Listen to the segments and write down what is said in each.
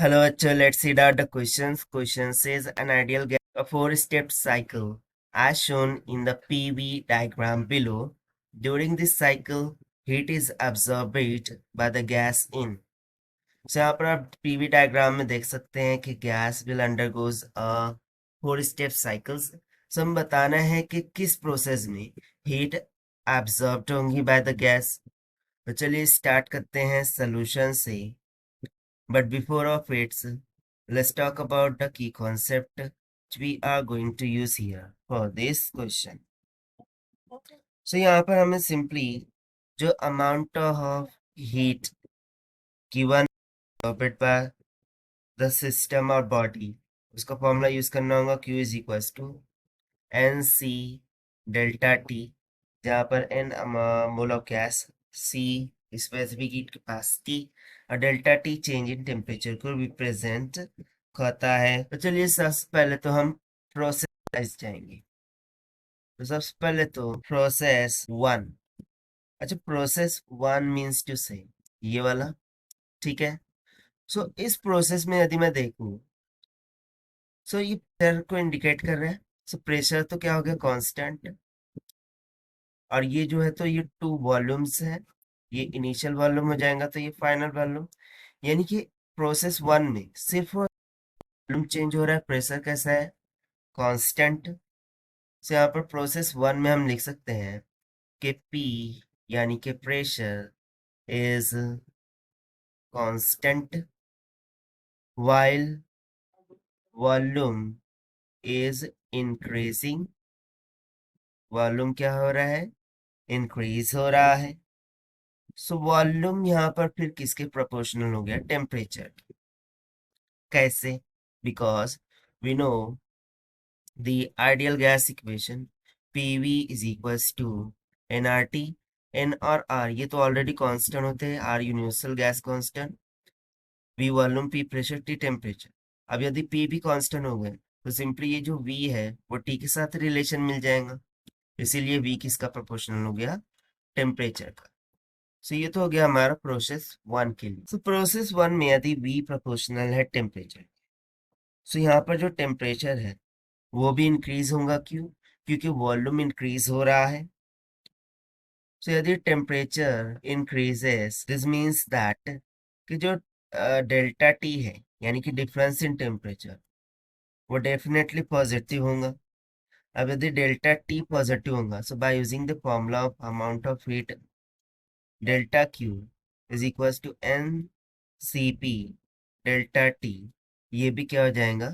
Hello, bachcho. Let's see out the questions. Question says an ideal gas, a four-step cycle, as shown in the PV diagram below. During this cycle, heat is absorbed by the gas in. So यहाँ पर आप PV diagram में देख सकते हैं कि gas will undergoes four step cycles. So हम बताना है कि किस प्रोसेस में हीट एब्जॉर्ब्ड होंगी बाय द गैस। तो चलिए स्टार्ट करते हैं सोल्यूशन से। But before of it, let's talk about the key concept which we are going to use here for this question. So यहाँ पर हमें simply जो amount of heat given by the system or body उसका formula use करना होगा Q is equals to NC delta T, जहाँ पर N mole of gas, C specific heat capacity और delta T change in temperature को represent करता है। तो चलिए सबसे पहले तो हम प्रोसेस जाएंगे। तो सबसे पहले तो प्रोसेस वन। अच्छा, प्रोसेस वन मीन्स टू से ये वाला, ठीक है। सो इस प्रोसेस में यदि मैं देखूं, सो ये प्रेशर को इंडिकेट कर रहा है। सो प्रेशर तो क्या हो गया, कांस्टेंट। और ये जो है तो ये टू वॉल्यूम्स है, ये इनिशियल वॉल्यूम हो जाएगा तो ये फाइनल वॉल्यूम। यानी कि प्रोसेस वन में सिर्फ वॉल्यूम चेंज हो रहा है, प्रेशर कैसा है, कांस्टेंट। से यहाँ पर प्रोसेस वन में हम लिख सकते हैं कि P यानी कि pressure is constant while volume is increasing. Volume क्या हो रहा है, इंक्रीज हो रहा है। सो वॉल्यूम यहाँ पर फिर किसके प्रोपोर्शनल हो गया, टेम्परेचर। कैसे, because we know the ideal gas equation PV is equals to nRT। N और R ये तो ऑलरेडी कांस्टेंट होते हैं, R universal gas constant, V volume, P pressure, T temperature. अब यदि P भी कांस्टेंट हो गए तो सिंपली ये जो V है वो T के साथ रिलेशन मिल जाएगा, इसीलिए V किसका प्रोपोर्शनल हो गया, टेम्परेचर का। सो ये तो हो गया हमारा प्रोसेस वन के लिए। सो प्रोसेस वन में यदि V प्रोपोर्शनल है टेम्परेचर, सो यहाँ पर जो टेम्परेचर है वो भी इंक्रीज होगा। क्यों, क्योंकि वॉल्यूम इंक्रीज हो रहा है। सो यदि temperature increases, this means that कि जो डेल्टा टी है यानी कि डिफरेंस इन टेम्परेचर वो डेफिनेटली पॉजिटिव होगा। अब यदि डेल्टा टी पॉजिटिव होगा, so by using the formula of amount of heat, delta Q is equal to N C P delta T, ये भी क्या हो जाएगा,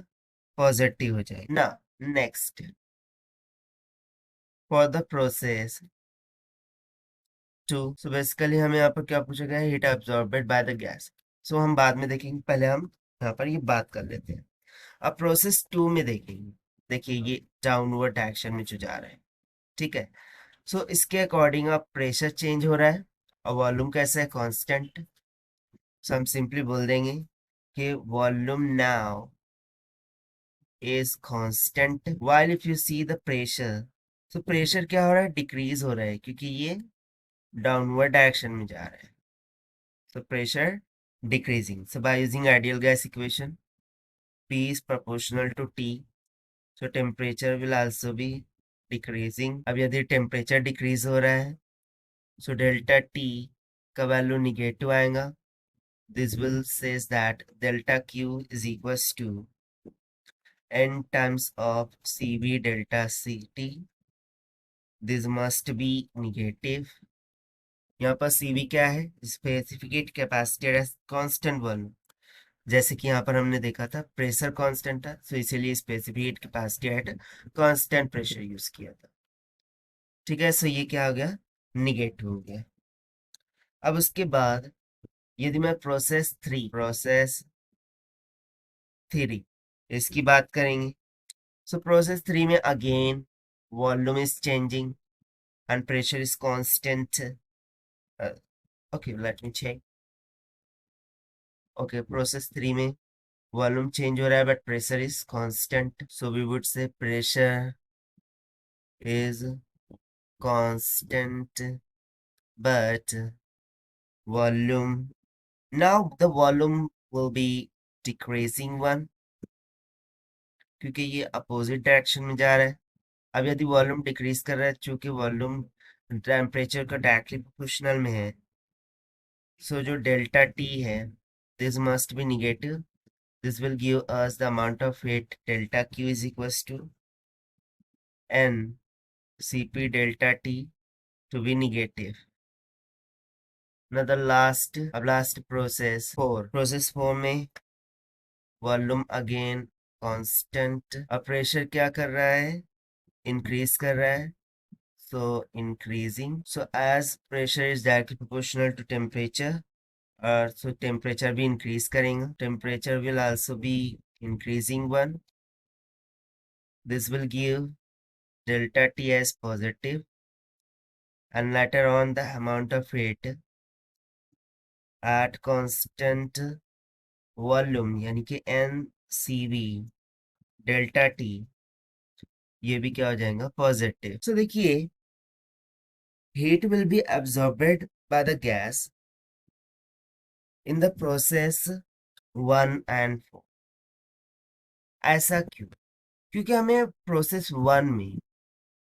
पॉजिटिव हो जाएगा ना। Next, for the process two, so basically हमें यहाँ पर क्या पूछा गया है, heat absorbed by the gas. So हम बाद में देखेंगे, पहले हम यहाँ पर ये बात कर लेते हैं। अब प्रोसेस टू में देखेंगे, देखिए ये डाउनवर्ड डायरेक्शन में जो जा रहा है, ठीक है। सो इसके अकॉर्डिंग अब प्रेशर चेंज हो रहा है और वॉल्यूम कैसा है, कांस्टेंट। सो हम सिंपली बोल देंगे कि volume now is constant while if you see the pressure. तो प्रेशर क्या हो रहा है, डिक्रीज हो रहा है क्योंकि ये डाउनवर्ड डायरेक्शन में जा रहा है। So pressure decreasing. So by using ideal gas equation, P is proportional to T. So temperature will also be decreasing. अब यदि temperature decrease हो रहा है, so delta T का वैल्यू निगेटिव आएगा। This will says that delta Q is equals to N times of CV delta CT. This must be negative. यहाँ पर CV क्या है, स्पेसिफिक कैपेसिटी कांस्टेंट वॉल्यूम। जैसे कि यहाँ पर हमने देखा था प्रेशर कांस्टेंट था, तो इसीलिए specific capacity at constant pressure use किया था, ठीक है। सो ये क्या हो गया, निगेटिव हो गया। अब उसके बाद यदि मैं प्रोसेस थ्री इसकी बात करेंगे, सो प्रोसेस थ्री में again volume is changing and pressure is constant. Okay, let me check. Okay, process three में वॉल्यूम चेंज हो रहा है but pressure is constant, so we would say pressure is constant but volume, now the volume will be decreasing one, क्योंकि ये opposite direction में जा रहा है। अब यदि वॉल्यूम डिक्रीज कर रहा है, चूंकि वॉल्यूम टेम्परेचर का डायरेक्टली प्रोपोर्शनल में है, सो जो डेल्टा टी है this must be negative. This will give us the amount of heat delta Q is equals to N Cp delta T to be negative. Now the last process 4. Process 4 में volume again constant. अब pressure क्या कर रहा है, increase कर रहा है, so increasing. So as pressure is directly proportional to temperature, so temperature भी increase करेंगे. Temperature will also be increasing one. This will give delta T as positive, and later on the amount of heat at constant volume यानी कि NCV delta T, ये भी क्या हो जाएगा, positive. सो देखिए, heat will be absorbed by the gas in the process 1 and 4. ऐसा क्यों? क्योंकि हमें प्रोसेस 1 में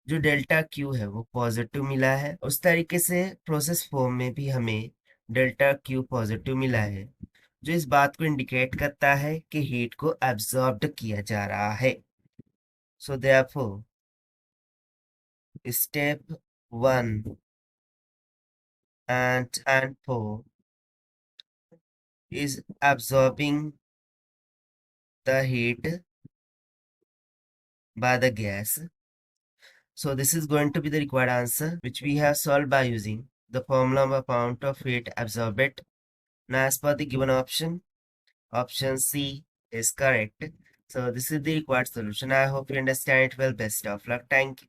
जो डेल्टा क्यू है वो पॉजिटिव मिला है, उस तरीके से प्रोसेस 4 में भी हमें डेल्टा क्यू पॉजिटिव मिला है, जो इस बात को इंडिकेट करता है कि हीट को एब्जॉर्ब्ड किया जा रहा है. So therefore step 1 and 4 is absorbing the heat by the gas. So this is going to be the required answer, which we have solved by using the formula of amount of heat absorbed. Now as per the given option C is correct. So this is the required solution. I hope you understand it well. Best of luck. Thank you.